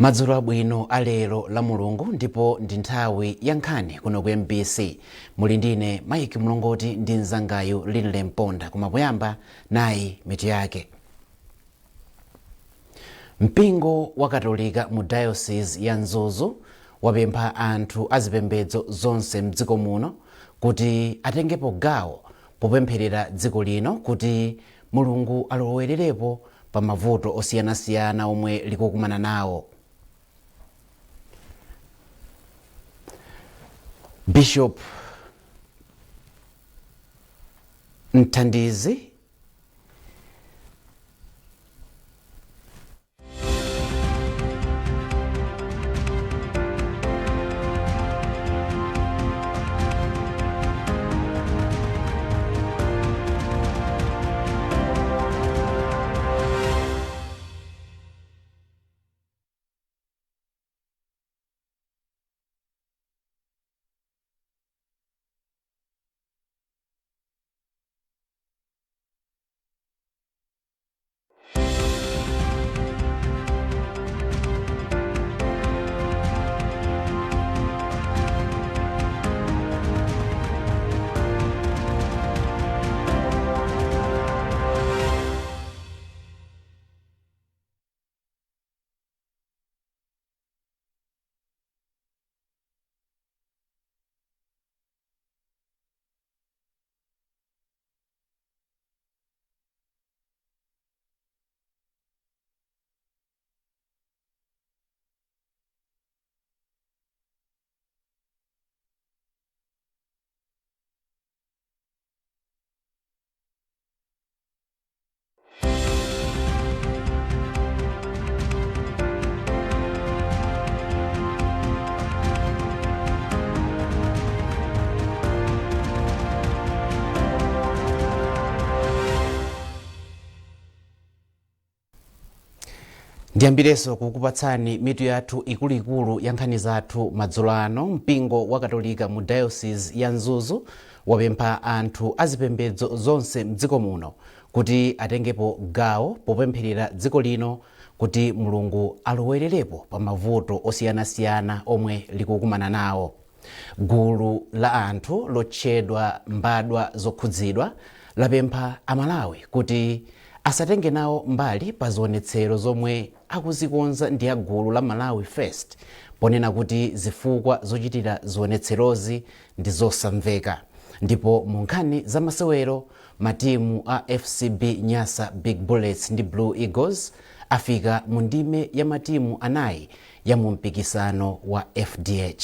Madzulo abwino alero la Mulungu ndipo ndi nthawi ya nkhani kuno ku MBC. Muli ndine Mike Mlongoti ndi mzangayu Linle Mponda, koma poyamba nayi mitu yake. Mpingo wa Katolika mu Diocese ya Nzuzu wapempha anthu azipembedzo zonse mdziko muno kuti atengepo gawo popempherera dziko lino kuti Mulungu alowererepo pa mavuto osiyanasiyana omwe likukumana nawo. Bishop Mthandizi ndiyambireso kukupatsani mitu yathu ikuluikulu ya nkhani zathu madzulo ano. Mpingo wa Katolika mu Diocese ya Nzuzu wapempha anthu azipembedzo zonse mdziko muno kuti atengepo gawo popempherera dziko lino kuti Mulungu alowererepo pa mavuto osiyanasiyana omwe likukumana nawo. Gulu la anthu lotchedwa mbadwa zokhudzidwa lapempha Amalawi kuti asatenge nawo mbali pa zionetsero zomwe akuzikonza ndi ya gulu la Malawi First, ponena kuti zifukwa zochitira zionetserozi ndi zosamveka. Ndipo mu nkhani za masewero, matimu a FCB Nyasa Big Bullets ndi Blue Eagles afika mu ndime ya matimu anayi ya mu mpikisano wa FDH.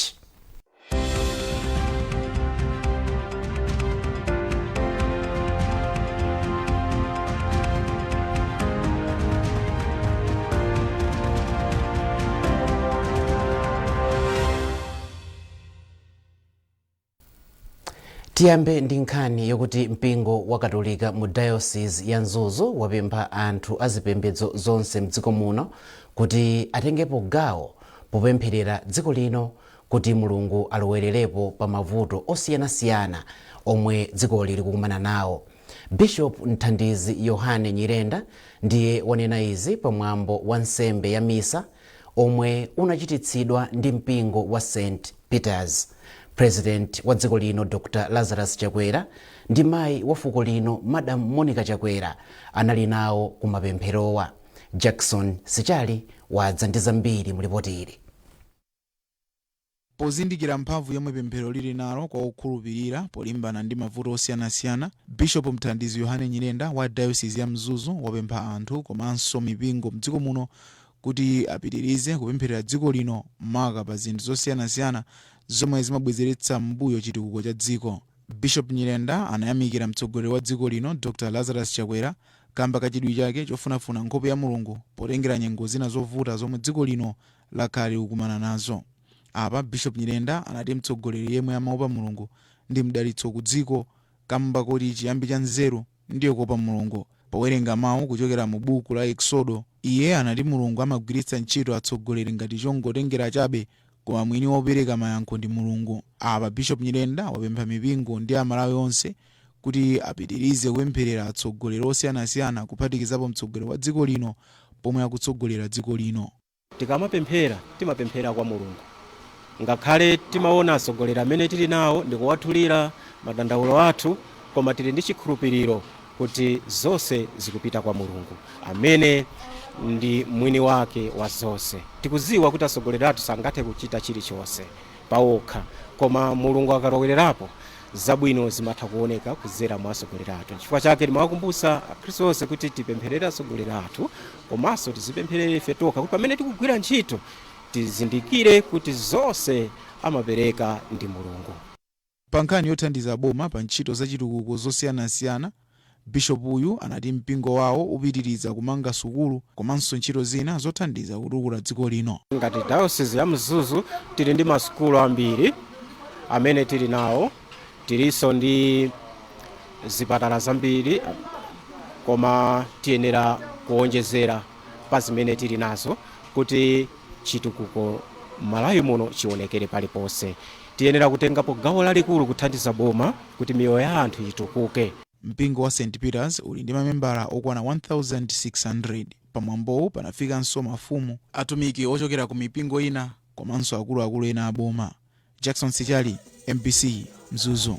Tiyambe ndi nkhani yokuti mpingo wa Katolika mu Diocese ya Nzuzu wapempha anthu azipembedzo zonse mdziko muno kuti atengepo gawo popempherera dziko lino kuti Mulungu alowererepo pa mavuto osiyanasiyana omwe dziko likukumana nawo. Bishop Mthandizi Yohane Nyirenda ndiye wanena izi pamwambo wa nsembe ya misa omwe unachititsidwa ndi mpingo wa St. Peters. President wa dziko lino Dr. Lazarus Chakwera ndi mayi wa fuko lino Madam Monica Chakwera anali nawo kumapempherowa. Jackson Sichali wadza ndi zambiri mu ripoti ili. Pozindikira mphamvu yomwe pemphero lili nalo kwa okhulupirira polimbana ndi mavuto osiyanasiyana, Bishop Mthandizi Yohane Nyirenda wa Diocese ya Nzuzu wapempha anthu komanso mipingo mdziko muno kuti apitirize kupempherera dziko lino maka pa zinthu zosiyanasiyana zomwe zimabwezeretsa mbuyo chitukuko cha dziko. Bishop Nyirenda anayamikira mtsogoleri wa dziko lino Dr. Lazarus Chakwera kamba kachidwi chake chofunafuna nkhope ya Mulungu potengera nyengo zina zovuta zomwe dziko lino lakali kukumana nazo. Apa Bishop Nyirenda anati mtsogoleri yemwe amaopa Mulungu ndi mdalitso ku dziko kamba kuti chiyambi cha nzeru ndiyo kuopa Mulungu. Powerenga mawu kuchokera mu buku la Exodo, iye anati Mulungu amagwiritsa ntchito atsogoleri ngati chongotengera chabe, koma mwini wopereka mayankho ndi Mulungu. Apa Bishop Nyirenda wapempha mipingo ndi Amalawi onse kuti apitirize kupempherera atsogoleri osiyanasiyana kuphatikizapo mtsogoleri wa dziko lino pomwe akutsogolera dziko lino. tikamapemphera timapemphera kwa Mulungu. Ngakhale timaona atsogoleri amene tili nawo ndikuwathulira madandaulo athu, koma tili ndi chikhulupiriro kuti zonse zikupita kwa Mulungu amene ndi mwini wake wa zonse. Tikuziwa kuti atsogoleri athu sangathe kuchita chilichonse pawokha, koma Mulungu akalowererapo zabwino zimatha kuoneka kudzera mwa atsogoleri athu. Chifukwa chake timawakumbutsa akhristu onse kuti tipempherere atsogoleri athu, komanso tizipempherere ife tokha kuti pamene tikugwira ntchito tizindikire kuti zonse amapereka ndi Mulungu. Pa nkhani yothandiza boma pa ntchito zachitukuko zosiyanasiyana, Bishop uyu anati mpingo wawo upitiriza kumanga sukulu komanso ntchito zina zothandiza kutukula dziko lino. Ngati Diocese ya Mzuzu tili ndi masukulu ambiri amene tili nawo, tilinso ndi zipatala zambiri, koma tiyenera kuonjezera pa zimene tili nazo kuti chitukuko Malawi muno chionekere paliponse. Tiyenera kutengapo gawo lalikulu kuthandiza boma kuti miyoyo ya anthu itukuke. Mpingo wa St. Peters uli ndi mamembala okwana 1600. Pamwambowu panafikanso mafumu, atumiki ochokera ku mipingo ina komanso akuluakulu ena a boma. Jackson Sichali, MBC, Mzuzu.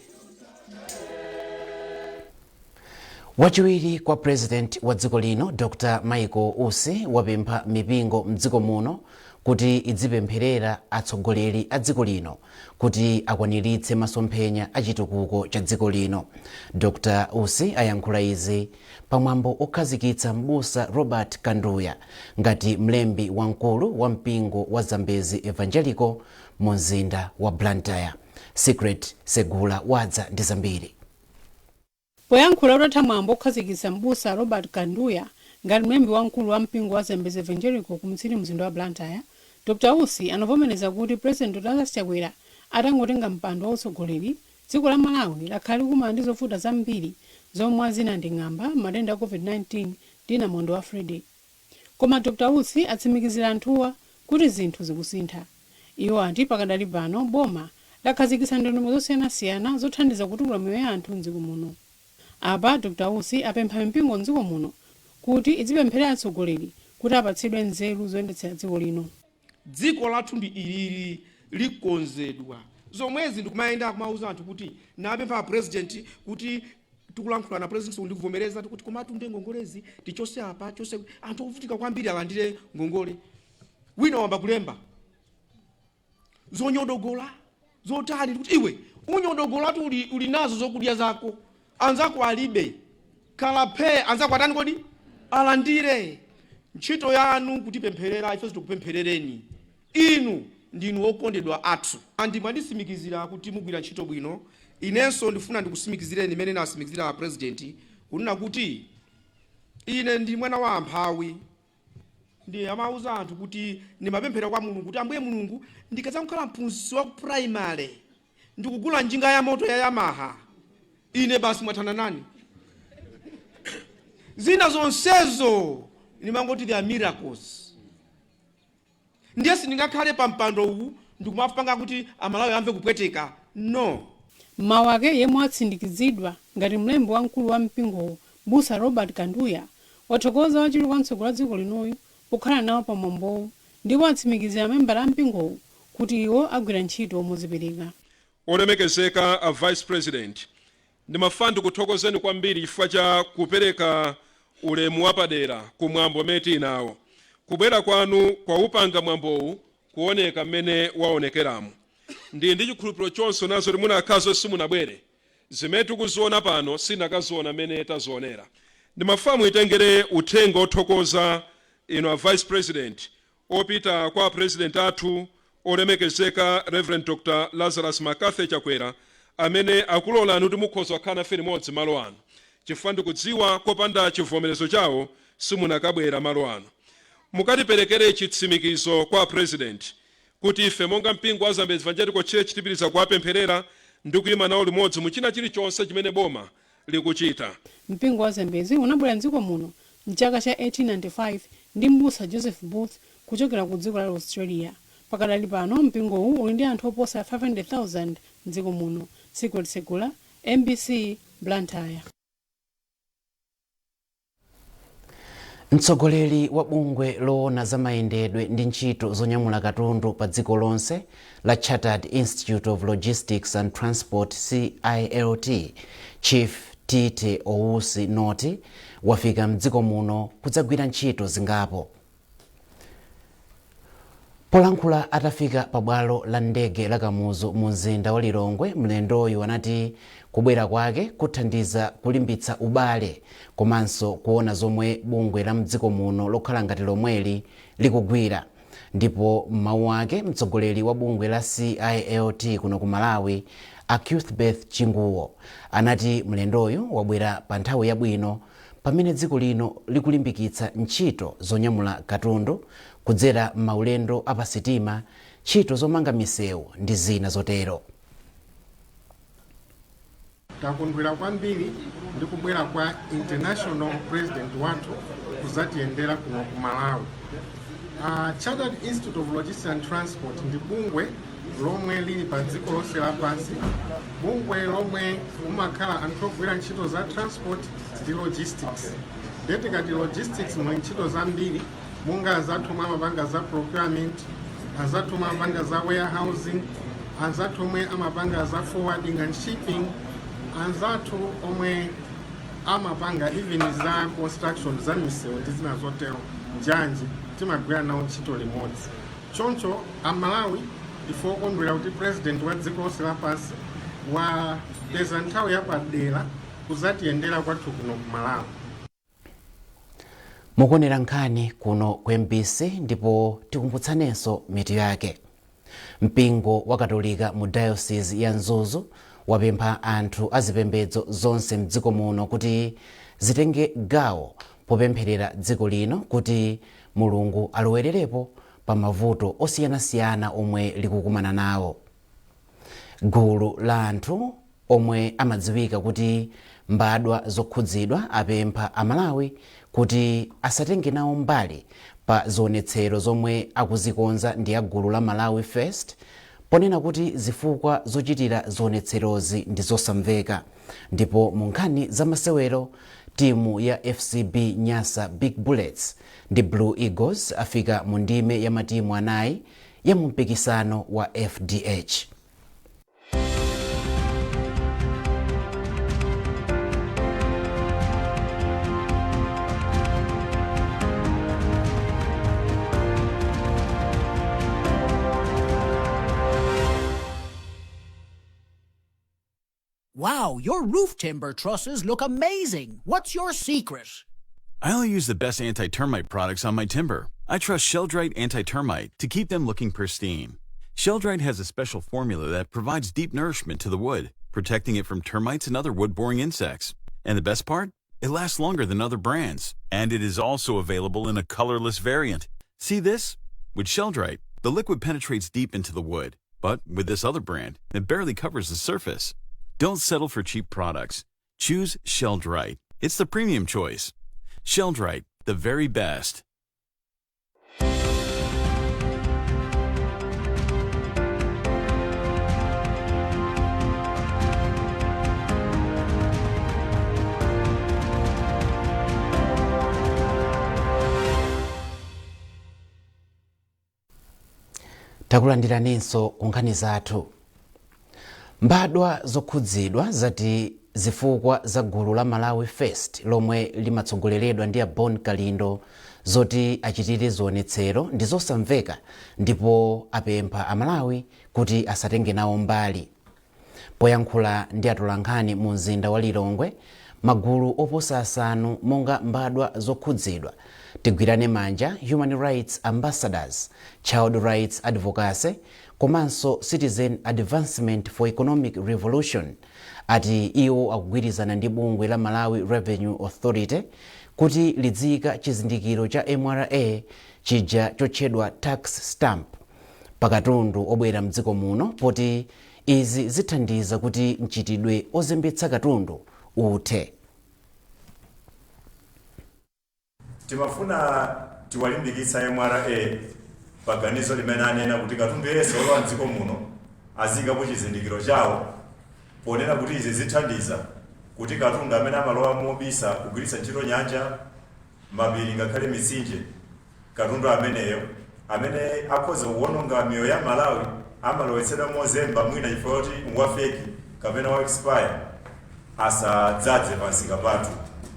Wachiwiri kwa President wa dziko lino Dr. Michael Usi wapempha mipingo mdziko muno kuti idzipempherera atsogoleri a dziko lino kuti akwaniritse masomphenya a chitukuko cha dziko lino. Dr. Usi ayankhula izi pamwambo okhazikitsa m'busa Robert Kanduya ngati mlembi wamkulu wa mpingo wa Zambezi Evangelical mu mzinda wa Blantyre. Secret Segula wadza ndi zambiri. Poyankhula utatha mwambo okhazikitsa m'busa Robert Kanduya ngati mlembi wamkulu wa mpingo wa Zambezi Evangelical ku mzinda wa Blantyre, Dr. Usi anavomereza kuti President Dr. Chakwera atangotenga mpando wa utsogoleri, dziko la Malawi lakhala likumana ndi zovuta zambiri zomwe zina ndi ng'amba, matenda a COVID-19 ndi namondwe wa Freddy. Koma Dr. Usi atsimikizira anthuwa kuti zinthu zikusintha. Iwo ati pakadali pano boma lakhazikitsa ndondomeko zosiyanasiyana zothandiza kutukula miyoyo ya anthu mdziko muno. Apa Dr. Usi apempha mipingo mdziko muno kuti idzipempherera atsogoleri kuti apatsidwe nzeru zoyendetsera dziko lino. Dziko lathu ndi ilili likonzedwa. Zomwezi ndikumayenda kumauza anthu kuti napempha president kuti tikulankhula na president ndikuvomereza kuti komatu ndi ngongolezi tichose apa chose anthu okuvutika kwambiri alandire ngongole. Wina wamba kulemba zonyodogola zotali kuti iwe unyodogola tu uli nazo zokudya zako, anzako alibe, kalape anzako atani kodi alandire. Ntchito yanu kutipempherera, ife tikupempherereni. Inu ndinu okondedwa athu. Ndimandisimikizira kuti mugwira ntchito bwino. Inenso ndifuna ndikusimikizireni imene nasimikizira a president kunena kuti ine ndi mwana wa amphawi. Ndi amauza anthu kuti ndimapemphera kwa Mulungu kuti Ambuye Mulungu ndikadzakhala mphunzitsi wa primary ndikugula njinga ya moto ya Yamaha, ine basi mwathana nani. Zina zonsezo nimangoti they are miracles. Ndiye sindingakhale pa mpando uwu ndikumapanga kuti Amalawi amve kupweteka. No. Mawake yemwe atsindikizidwa ngati mlembi wamkulu wa mpingo busa Robert Kanduya wathokoza wachiri kwa mtsogoleri wa dziko linoyu kukhala nawo pamwambowu ndipo atsimikizira membala a mpingowu kuti iwo agwira ntchito mozipereka. Olemekezeka a Vice President, ndimafuna kuthokozeni kwambiri chifukwa cha kupereka ulemu wapadera kumwambo meti nawo. Kubwera kwanu kwa upanga mwambowu kuoneka mmene waonekeramu. Ndi chikhulupiriro chonse nazo limuna akazo simunabwere. Zimene tikuziona pano sinakaziona mmene tazionera. Ndimafuna itengere uthenga othokoza ino a Vice President opita kwa President athu olemekezeka Reverend Dr. Lazarus Makathe Chakwera amene akulola kuti mukhoza kukhala nafe limodzi malo ano. Chifukwa ndikudziwa kopanda chivomerezo chawo simunakabwera malo ano. Mukatiperekere chitsimikizo kwa President kuti ife monga mpingo wa Zambezi Evangelical Church tipitiriza kuwapempherera ndi kuyima nawo limodzi muchina chilichonse chimene boma likuchita. Mpingo wa Zambezi unabwera mdziko muno mchaka cha 1895 ndi mbusa Joseph Booth kuchokera ku dziko la Australia. Pakadali pano mpingowu uli ndi anthu oposa 500,000 mdziko muno. Secret Segula, MBC, Blantyre. mtsogoleri wa bungwe loona za mayendedwe ndi ntchito zonyamula katundu pa dziko lonse la Chartered Institute of Logistics and Transport CILT, Chief Tite Ousi Noti wafika mdziko muno kudzagwira ntchito zingapo. Polankhula atafika pabwalo la ndege la Kamuzu mu mzinda wa Lilongwe, mlendoyu anati kubwera kwake kuthandiza kulimbitsa ubale komanso kuona zomwe bungwe la mdziko muno lokhala ngati lomweli likugwira. Ndipo m'mawu ake mtsogoleri wa bungwe la CILT kuno ku Malawi Cuthbert Chinguwo anati mlendoyu wabwera pa nthawi yabwino pamene dziko lino likulimbikitsa ntchito zonyamula katundu kudzera maulendo apasitima, ntchito zomanga misewu ndi zina zotero. Takondwera kwambiri ndi kubwera kwa international president wathu kuzatiyendera kuno ku Malawi. Chartered Institute of Logistics and Transport ndi bungwe lomwe lili pa dziko lonse lapansi, bungwe lomwe umakhala anthu ogwira ntchito za transport ndi logistics. Tikati logistics muli ntchito zambiri, monga azathu amapanga za procurement, azathu amapanga za warehousing, azathu omwe amapanga za forwarding and shipping, anzathu omwe amapanga even za construction za misewu ndi zina zotero njanji timagwira nawo ntchito limodzi. Choncho Malawi ife okondwera kuti president wa dziko lonse lapansi wapeza nthawi yapadera kuzatiyendera kwathu kuno ku Malawi. Mukuonera nkhani kuno ku MBC ndipo tikumbutsanenso mitu yake. Mpingo wa Katolika mu Diocese ya Nzuzu wapempha anthu azipembedzo zonse mdziko muno kuti zitenge gawo popempherera dziko lino kuti Mulungu alowererepo pa mavuto osiyanasiyana omwe likukumana nawo. Gulu la anthu omwe amadziwika kuti mbadwa zokhudzidwa apempha Amalawi kuti asatenge nawo mbali pa zionetsero zomwe akuzikonza ndi ya gulu la Malawi First, ponena kuti zifukwa zochitira zionetserozi ndi zosamveka. Ndipo mu nkhani za masewero, timu ya FCB Nyasa Big Bullets ndi Blue Eagles afika mu ndime ya matimu anayi ya mpikisano wa FDH. Wow, your roof timber trusses look amazing. What's your secret? I only use the best anti-termite products on my timber. I trust Sheldrite Anti-Termite to keep them looking pristine. Sheldrite has a special formula that provides deep nourishment to the wood, protecting it from termites and other wood-boring insects. And the best part? It lasts longer than other brands. And it is also available in a colorless variant. See this? With Sheldrite, the liquid penetrates deep into the wood. But with this other brand, it barely covers the surface. Don't settle for cheap products. Choose Sheldrite. It's the premium choice. Sheldrite, the very best. Takulandiraninso kunkhani zathu. Mbadwa zokhudzidwa zati zifukwa za gulu la Malawi First lomwe limatsogoleredwa ndi Bon Kalindo zoti achitire zionetsero ndi zosamveka, ndipo apempha Amalawi kuti asatenge nawo mbali. Poyankhula ndi atolankhani mu mzinda wa Lilongwe, magulu oposa asanu monga mbadwa zokhudzidwa, Tigwirane Manja, Human Rights Ambassadors, Child Rights Advocacy, komanso Citizen Advancement for Economic Revolution, ati iwo akugwirizana ndi bungwe la Malawi Revenue Authority kuti lidzika chizindikiro cha MRA chija chotchedwa tax stamp pakatundu obwera mdziko muno, poti izi zithandiza kuti mchitidwe ozembetsa katundu uthe. Timafuna tiwalimbikitsa MRA paganizo limene anena kuti katundu yense olowa mdziko muno azikapo chizindikiro chawo, ponena kuti izi zithandiza kuti katundu amene amalowa mobisa kugwiritsa ntchito nyanja mapiri ngakhale mitsinje katundu ameneyo amene akhoza kuwononga miyoyo ya Malawi amalowetsedwa mozemba mwina chifukwa kuti ngwafeki kapena wa expire asadzadze pansika pathu.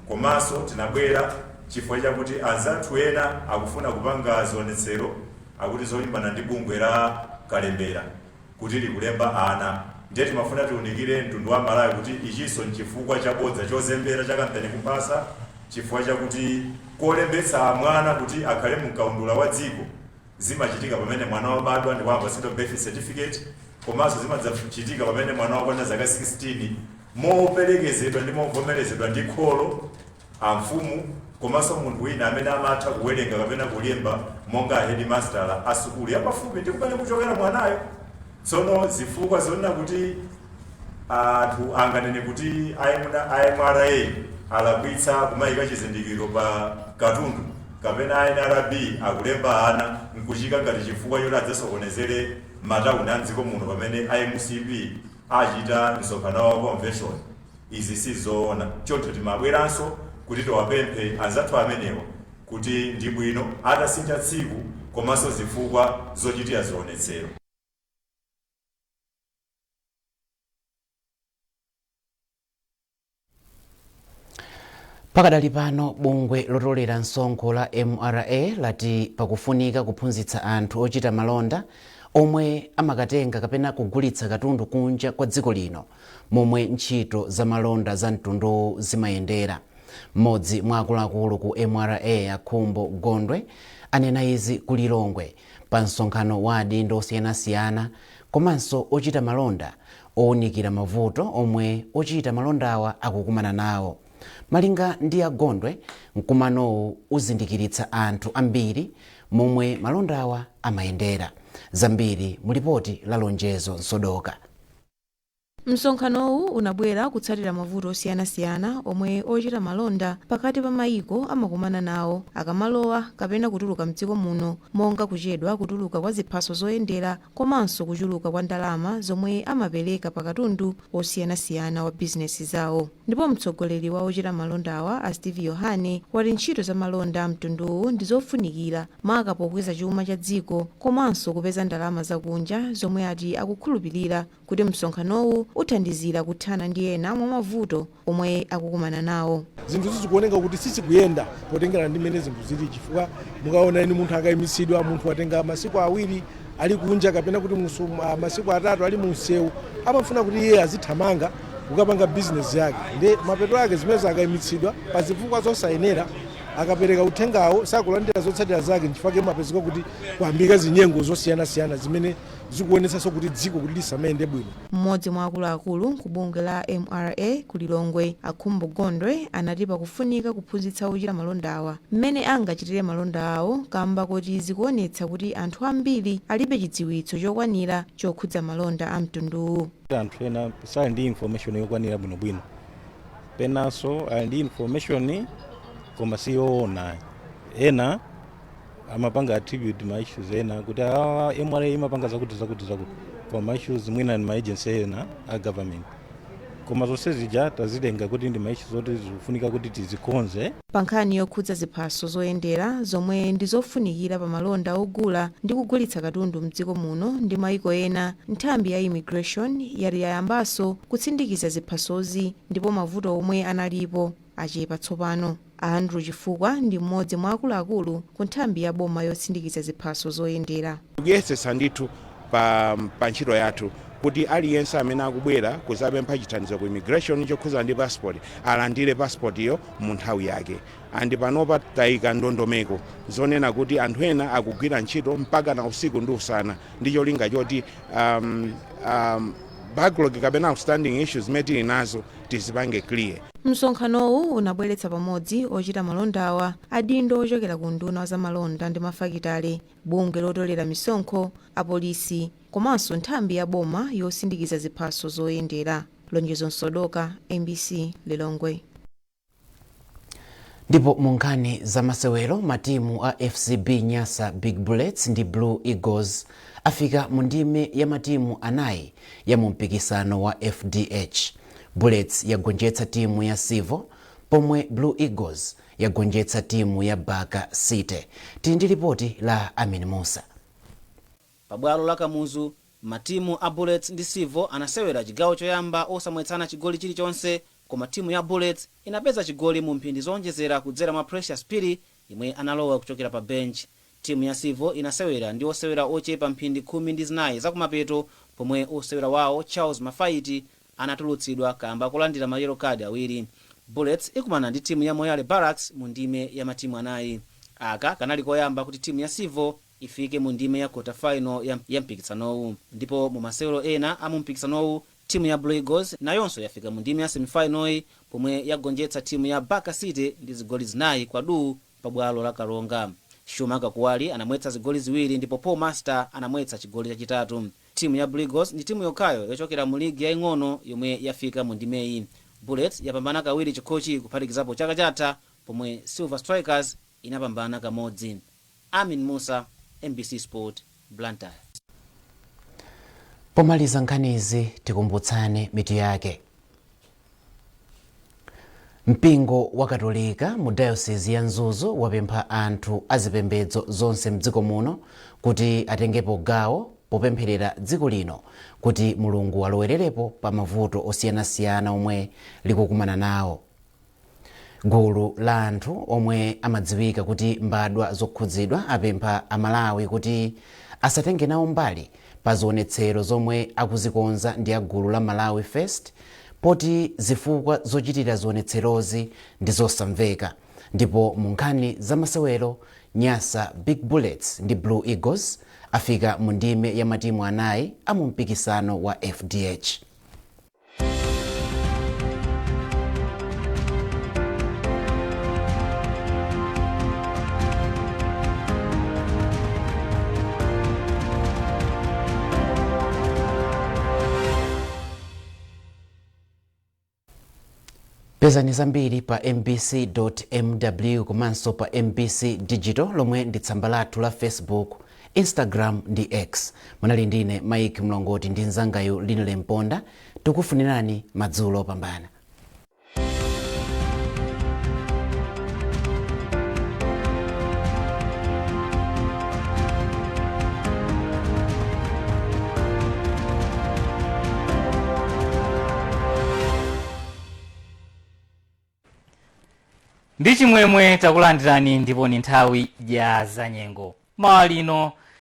Komanso tinabwera chifukwa chakuti anzathu ena akufuna kupanga zionetsero akuti zolimbana ndi bungwe la Kalembera kuti likulemba ana. Ndiye timafuna tiunikire mtundu wa Malawi kuti ichinso nchifukwa chabodza chozembera cha kampeni kupasa chifukwa chakuti kolembetsa mwana kuti akhale mkaundula wa dziko zimachitika pamene mwana wabadwa ndi wapatsidwa birth certificate, komanso zimadzachitika pamene mwana wakwana zaka 16 moperekezedwa ndi movomerezedwa ndi kholo amfumu komanso munthu wina amene amatha kuwerenga kapena kulemba monga headmaster a sukulu yapafupi ndi kumene kuchokera mwanayo. Tsono zifukwa zonena kuti anthu anganene kuti IMRA alakwitsa kumayika chizindikiro pa katundu kapena NRB akulemba ana nkuchika ngati chifukwa choti adzasokonezere matauni a dziko muno pamene IMCP achita msonkhano wa convention. Izi sizoona. Choncho timabweranso kuti tiwapemphe anzathu amenewa kuti ndi bwino atasintha tsiku komanso zifukwa zochitira zionetsero. Pakadali pano bungwe lotolera msonkho la MRA lati pakufunika kuphunzitsa anthu ochita malonda omwe amakatenga kapena kugulitsa katundu kunja kwa dziko lino momwe ntchito za malonda za mtundu zimayendera. Mmodzi mwa akuluakulu ku MRA Akhumbo Gondwe anena izi ku Lilongwe pa msonkhano wa adindo osiyanasiyana komanso ochita malonda owunikira mavuto omwe ochita malondawa akukumana nawo. Malinga ndi Agondwe, mkumanowu uzindikiritsa anthu ambiri momwe malondawa amayendera. Zambiri mulipoti la Lonjezo Nsodoka. Msonkhanowu unabwera kutsatira mavuto osiyanasiyana omwe ochita malonda pakati pa mayiko amakumana nawo akamalowa kapena kutuluka mdziko muno, monga kuchedwa kutuluka kwa ziphaso zoyendera komanso kuchuluka kwa ndalama zomwe amapereka pa katundu osiyanasiyana wa bizinesi zawo. Ndipo mtsogoleri wa ochita malondawa a Steve Yohane wati ntchito za malonda mtunduwu ndi zofunikira maka pokweza chuma cha dziko komanso kupeza ndalama zakunja zomwe ati akukhulupirira kuti msonkhanowu uthandizira kuthana ndi ena mwa mavuto omwe akukumana nawo. Zinthu zikuoneka kuti sizikuyenda potengera ndi mmene zinthu zili, chifukwa mukaona ine munthu akayimitsidwa, munthu watenga masiku awiri ali kunja kapena kuti masiku atatu ali mu msewu, amafuna kuti iye azithamanga kukapanga bizinesi yake. Ndi mapeto ake zimene akayimitsidwa pa zifukwa zosayenera akapereka uthengawo sakulandira zotsatira zake, nchifukwa mapezeka kuti kuyambika zinyengo zosiyanasiyana zimene zikuonetsanso kuti dziko kuti lisamayende bwino. Mmodzi mwa akuluakulu ku bungwe la MRA ku Lilongwe Akhumbo Gondwe anati pakufunika kuphunzitsa ochita malondawa mmene angachitire malonda awo kamba kuti zikuonetsa kuti anthu ambiri alibe chidziwitso chokwanira chokhudza malonda a mtunduwu. Anthu ena sali ndi information yokwanira bwinobwino, penanso ali ndi information koma siyoona. Ena amapanga attribute ma issues ena kuti MRA imapanga zakuti koma issues mwina ni ma agency ena a government. Koma zonse zija tazilenga kuti ndi ma issues zoti zikufunika kuti tizikonze. Pa nkhani yokhudza ziphaso zoyendera zomwe ndi zofunikira pa malonda ogula ndi kugulitsa katundu mdziko muno ndi mayiko ena, nthambi ya immigration yati yayambanso kutsindikiza ziphasozi ndipo mavuto omwe analipo achepa tsopano. Andrew Chifukwa ndi mmodzi mwa akuluakulu ku nthambi ya boma yotsindikiza ziphaso zoyendera. Kuyesesa ndithu pa ntchito yathu kuti aliyense amene akubwera kuzapempha chithandizo ku immigration chokhuza ndi passport alandire passport iyo mu nthawi yake. Andi panopa tayika ndondomeko zonena kuti anthu ena akugwira ntchito mpaka na usiku ndi usana ndi cholinga choti backlog kapena outstanding issues metili nazo tizipange clear. Msonkhanowu unabweretsa pamodzi ochita malondawa adindo ochokera ku nduna za malonda ndi mafakitale, bungwe lotolera misonkho, apolisi komanso nthambi ya boma yosindikiza ziphaso zoyendera. Lonjezo Nsodoka, MBC, Lilongwe. Ndipo munkhani za masewero matimu a FCB Nyasa Big Bullets ndi Blue Eagles afika mu ndime ya matimu anayi ya mu mpikisano wa FDH. Bullets yagonjetsa timu ya Sivo pomwe Blue Eagles yagonjetsa timu ya Baka City. Tili ndi ripoti la Amin Musa. Pabwalo la Kamuzu, matimu a Bullets ndi Silver anasewera chigawo choyamba osamwetsana chigoli chilichonse, koma timu ya Bullets inapeza chigoli mu mphindi zonjezera kudzera mwa Precious Pili imwe analowa kuchokera pa bench. Timu ya Silver inasewera ndi osewera ochepa mphindi 14 zakumapeto, pomwe osewera wawo Charles Mafaiti anatulutsidwa kamba kulandira ma yellow card awiri. Bullets ikumana ndi timu ya Moyale Barracks mu ndime ya matimu anayi. Aka kanali koyamba kuti timu ya Silver ifike mu ndime ya quarter final ya mpikisanowu, ndipo mu masewero ena a mu mpikisanowu timu ya Blue Eagles nayonso yafika mu ndime ya semifinal pomwe yagonjetsa timu ya Baka City ndi zigoli 4 kwa 2 pabwalo la Kalonga. Shuma Kakuwali anamwetsa zigoli ziwiri ndipo Paul Master anamwetsa chigoli chachitatu. Timu ya Blue Eagles ndi timu yokhayo yochokera mu ligi yaing'ono yomwe yafika mu ndimeyi. Bullets yapambana kawiri chikhochi kuphatikizapo chaka chatha, pomwe Silver Strikers inapambana kamodzi. Amin Musa, MBC Sport, Blantyre. Pomaliza nkhanizi tikumbutsane mitu yake. Mpingo wa Katolika mu Diocese ya Nzuzu wapempha anthu azipembedzo zonse mdziko muno kuti atengepo gawo popempherera dziko lino kuti Mulungu alowererepo pa mavuto osiyanasiyana omwe likukumana nawo. Gulu la anthu omwe amadziwika kuti mbadwa zokhudzidwa apempha Amalawi kuti asatenge nawo mbali pa zionetsero zomwe akuzikonza ndi gulu la Malawi Fest, poti zifukwa zochitira zionetserozi ndi zosamveka. Ndipo mu nkhani za masewero, Nyasa Big Bullets ndi Blue Eagles afika mu ndime ya matimu anayi a mu mpikisano wa FDH. Pezani zambiri pa mbc.mw komanso pa MBC Digital lomwe ndi tsamba lathu la Facebook, Instagram ndi X. Munali ndine Mike Mlongoti ndi nzangayo Lino Lemponda. Tikufunirani madzulo opambana. Ndi chimwemwe takulandirani ndipo ni nthawi ya zanyengo. Mawa lino